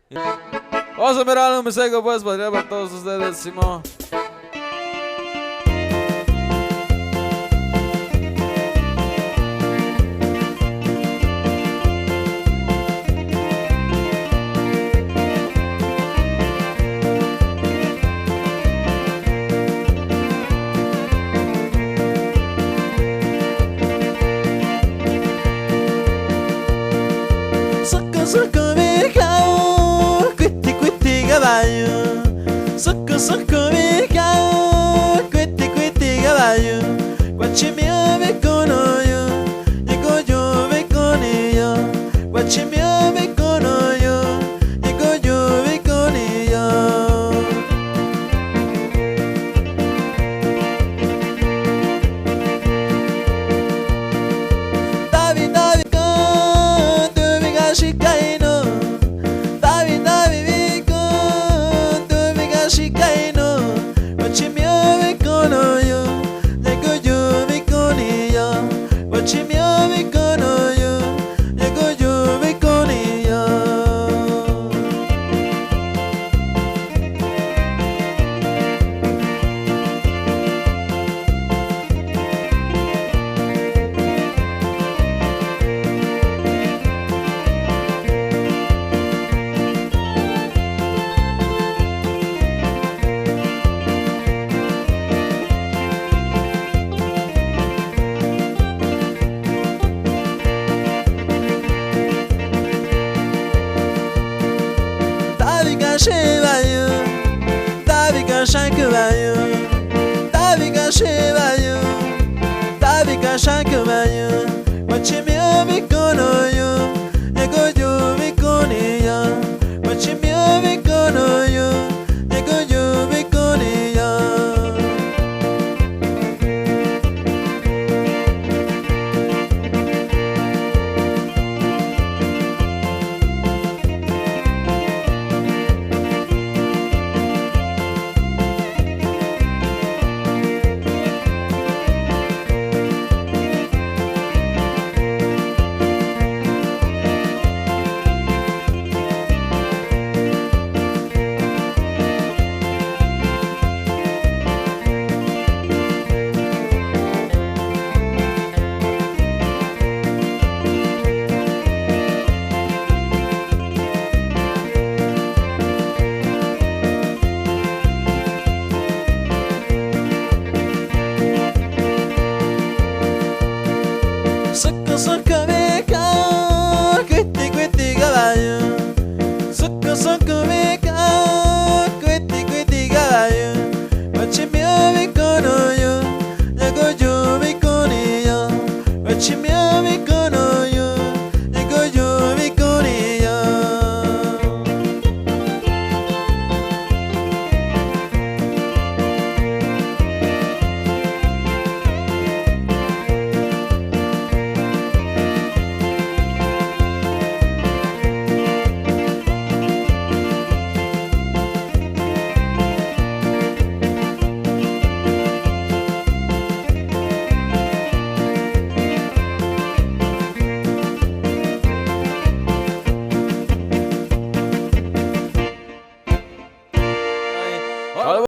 Vamos a ver algo, mi seco, pues, para todos ustedes, Simón. Soco, soco, mercado, cuete, cuete, caballo. Soco, soco, mercado, cuete, cuete, caballo. Guachimia me cono yo, llego yo me con ella. Guachimia me cono yo, llego yo me con ella. David, David, con tu amiga Chicaino. David, David, con tu amiga Chicaino. Guachimia me cono yo, llego yo me con ella. Guachimia me cono yo, llego yo me con ella. Daviga chevayo, Daviga shankabayo, Daviga chevayo, Daviga shankabayo. Guachimia me cono yo, llego yo me con ella. Guachimia me cono yo, llego yo me con ella. Soco, soco, mercado, cuete, cuete, caballo. Soco, soco,